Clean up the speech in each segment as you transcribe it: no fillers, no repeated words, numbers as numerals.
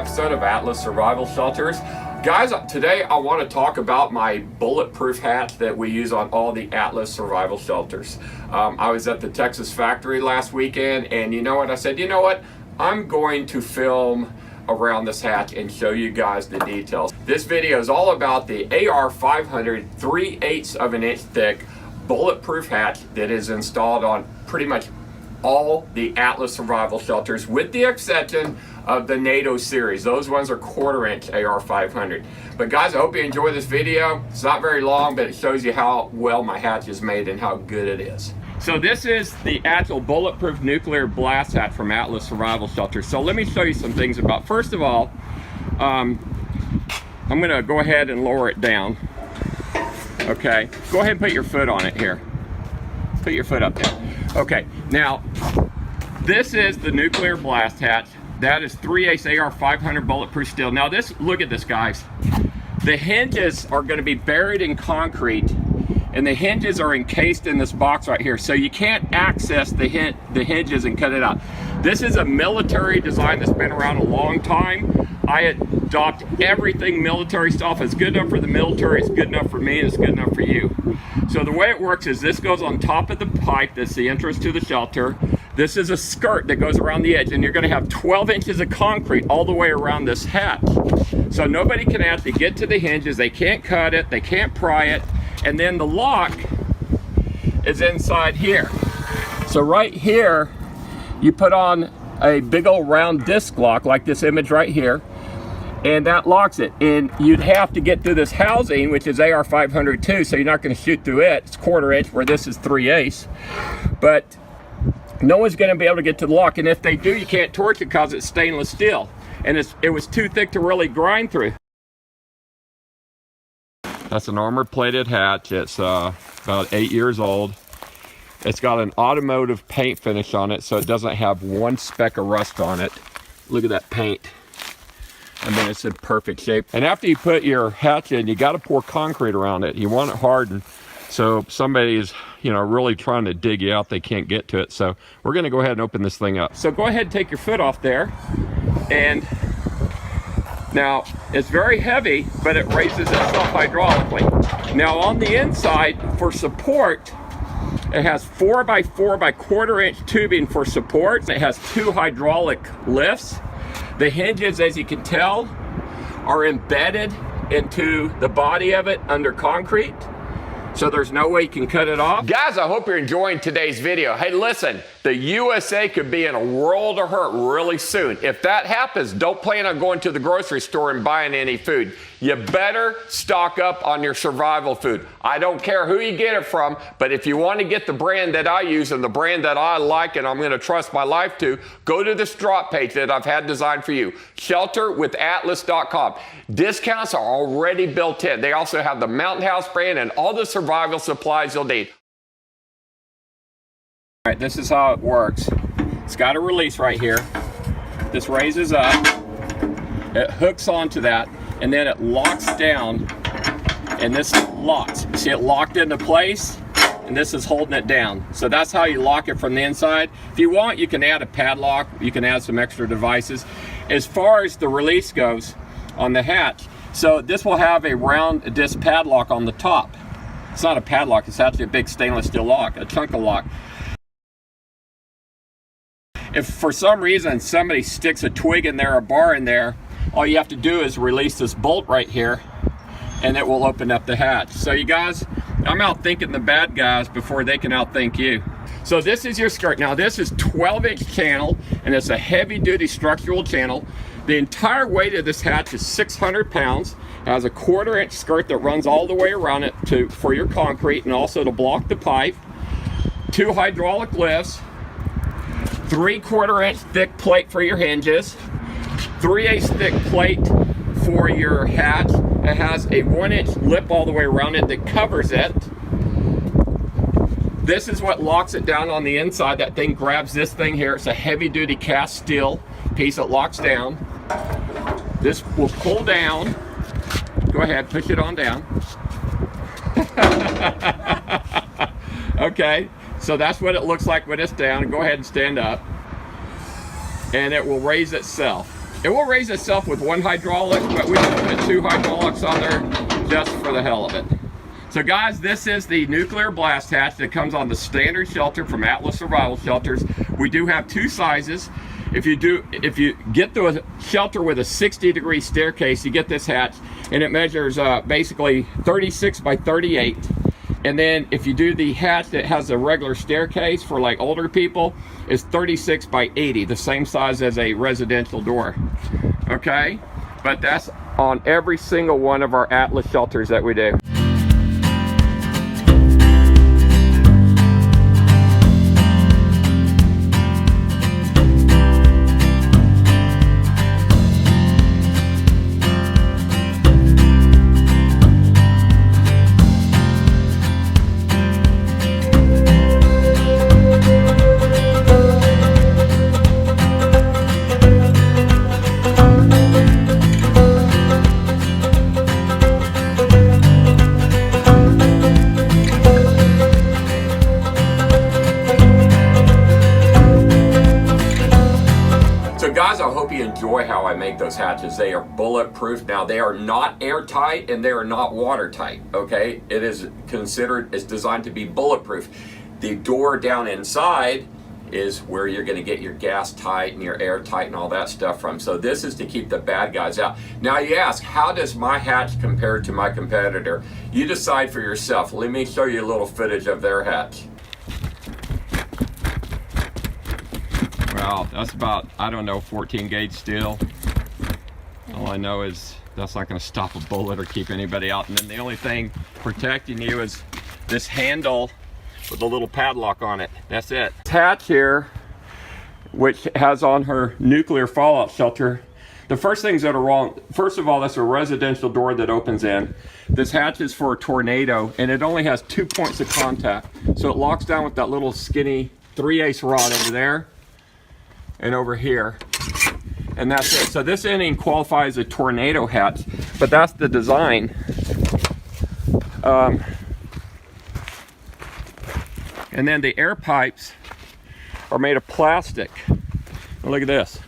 episode of Atlas Survival Shelters. Guys, today I want to talk about my bulletproof hat that we use on all the Atlas Survival Shelters. I was at the Texas factory last weekend, and you know what? I said, you know what? I'm going to film around this hat and show you guys the details. This video is all about the AR500 3/8 of an inch thick bulletproof hat that is installed on pretty much all the Atlas Survival Shelters, with the exception of the NATO series. Those ones are 1/4 inch AR500. But guys, I hope you enjoy this video. It's not very long, but it shows you how well my hat is made and how good it is. So this is the actual bulletproof nuclear blast hat from Atlas Survival Shelters. So let me show you some things about. First of all, I'm gonna go ahead and lower it down. Okay, go ahead and put your foot on it here. Put your foot up there. Okay, now this is the nuclear blast hat. That is 3/8 AR500 bulletproof steel. Now this, look at this, guys. The hinges are going to be buried in concrete, and the hinges are encased in this box right here, so you can't access the hinges and cut it out. This is a military design that's been around a long time. I adopt everything military stuff. It's good enough for the military, it's good enough for me, and it's good enough for you. So the way it works is this goes on top of the pipe that's the entrance to the shelter. This is a skirt that goes around the edge, and you're going to have 12 inches of concrete all the way around this hat. So nobody can actually get to the hinges, they can't cut it, they can't pry it, and then the lock is inside here. So right here, you put on a big old round disc lock like this image right here, and that locks it. And you'd have to get through this housing, which is AR500 too, so you're not going to shoot through it. It's 1/4 inch where this is 3/8, but no one's going to be able to get to the lock, and if they do, you can't torch it because it's stainless steel, and it was too thick to really grind through. That's an armor-plated hatch. It's about 8 years old. It's got an automotive paint finish on it, so it doesn't have one speck of rust on it. Look at that paint. I mean, it's in perfect shape. And after you put your hatch in, you got to pour concrete around it. You want it hardened, so if somebody is, you know, really trying to dig you out, they can't get to it. So we're going to go ahead and open this thing up. So go ahead and take your foot off there, and now it's very heavy, but it raises itself hydraulically. Now on the inside, for support, it has 4x4 by 1/4 inch tubing for support. It has 2 hydraulic lifts. The hinges, as you can tell, are embedded into the body of it under concrete, so there's no way you can cut it off. Guys, I hope you're enjoying today's video. Hey, listen, the USA could be in a world of hurt really soon. If that happens, don't plan on going to the grocery store and buying any food. You better stock up on your survival food. I don't care who you get it from, but if you want to get the brand that I use and the brand that I like and I'm going to trust my life to, go to this drop page that I've had designed for you, shelterwithatlas.com. Discounts are already built in. They also have the Mountain House brand and all the survival supplies you'll need. All right, this is how it works. It's got a release right here. This raises up, it hooks onto that, and then it locks down, and this locks. See it locked into place, and this is holding it down. So that's how you lock it from the inside. If you want, you can add a padlock, you can add some extra devices. As far as the release goes on the hatch, so this will have a round disc padlock on the top. It's not a padlock, it's actually a big stainless steel lock, a chunk of lock. If for some reason somebody sticks a twig in there, a bar in there, all you have to do is release this bolt right here, and it will open up the hatch. So you guys, I'm outthinking the bad guys before they can outthink you. So this is your skirt. Now this is 12-inch channel, and it's a heavy-duty structural channel. The entire weight of this hatch is 600 pounds. It has a 1/4 inch skirt that runs all the way around it for your concrete and also to block the pipe. 2 hydraulic lifts, 3/4 inch thick plate for your hinges, 3/8 thick plate for your hatch. It has a 1-inch lip all the way around it that covers it. This is what locks it down on the inside. That thing grabs this thing here. It's a heavy-duty cast steel piece that locks down. This will pull down. Go ahead, push it on down. Okay, so that's what it looks like when it's down. Go ahead and stand up, and it will raise itself. It will raise itself with one hydraulic, but we can put 2 hydraulics on there just for the hell of it. So guys, this is the nuclear blast hatch that comes on the standard shelter from Atlas Survival Shelters. We do have 2 sizes. If you get to a shelter with a 60-degree staircase, you get this hatch, and it measures basically 36 by 38. And then if you do the hatch that has a regular staircase for like older people, it's 36 by 80, the same size as a residential door. Okay, but that's on every single one of our Atlas shelters that we do. Guys, I hope you enjoy how I make those hatches. They are bulletproof. Now, they are not airtight and they are not watertight, okay? It is considered, it's designed to be bulletproof. The door down inside is where you're gonna get your gas tight and your air tight and all that stuff from. So this is to keep the bad guys out. Now you ask, how does my hatch compare to my competitor? You decide for yourself. Let me show you a little footage of their hatch. Well, that's about, I don't know, 14 gauge steel. All I know is that's not going to stop a bullet or keep anybody out. And then the only thing protecting you is this handle with a little padlock on it. That's it. This hatch here, which has on her nuclear fallout shelter, the first things that are wrong, first of all, that's a residential door that opens in. This hatch is for a tornado, and it only has 2 points of contact. So it locks down with that little skinny 3/8 rod over there and over here, and that's it. So this ending qualifies as a tornado hatch, but that's the design. And then the air pipes are made of plastic. Look at this.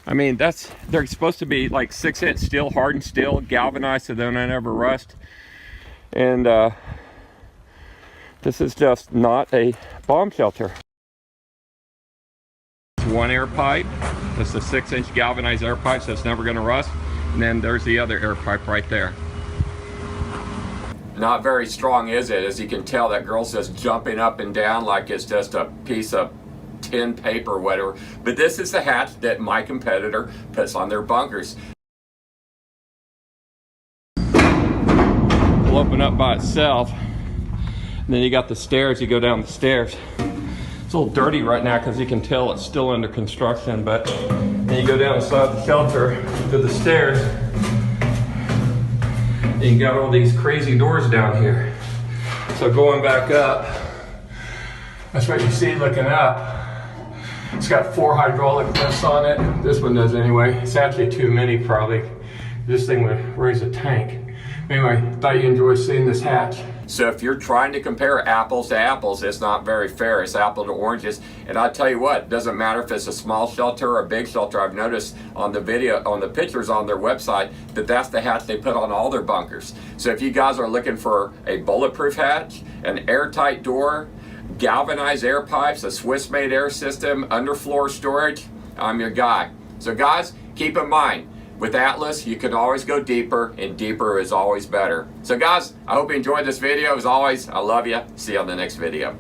I mean, they're supposed to be like 6-inch steel, hardened steel, galvanized so they don't ever rust. And this is just not a bomb shelter. One air pipe, that's a 6-inch galvanized air pipe, so it's never going to rust. And then there's the other air pipe right there. Not very strong, is it? As you can tell, that girl's just jumping up and down like it's just a piece of tin paper or whatever. But this is the hatch that my competitor puts on their bunkers. It'll open up by itself. And then you got the stairs, you go down the stairs. It's a little dirty right now because you can tell it's still under construction, but then you go down inside the shelter to the stairs, and you got all these crazy doors down here. So going back up, that's what you see looking up. It's got 4 hydraulic lifts on it. This one does anyway. It's actually too many probably. This thing would raise a tank. Anyway, thought you enjoyed seeing this hatch. So if you're trying to compare apples to apples, it's not very fair. It's apple to oranges. And I tell you what, it doesn't matter if it's a small shelter or a big shelter. I've noticed on the video, on the pictures on their website, that that's the hatch they put on all their bunkers. So if you guys are looking for a bulletproof hatch, an airtight door, galvanized air pipes, a Swiss-made air system, underfloor storage, I'm your guy. So guys, keep in mind, with Atlas, you can always go deeper, and deeper is always better. So guys, I hope you enjoyed this video. As always, I love you. See you on the next video.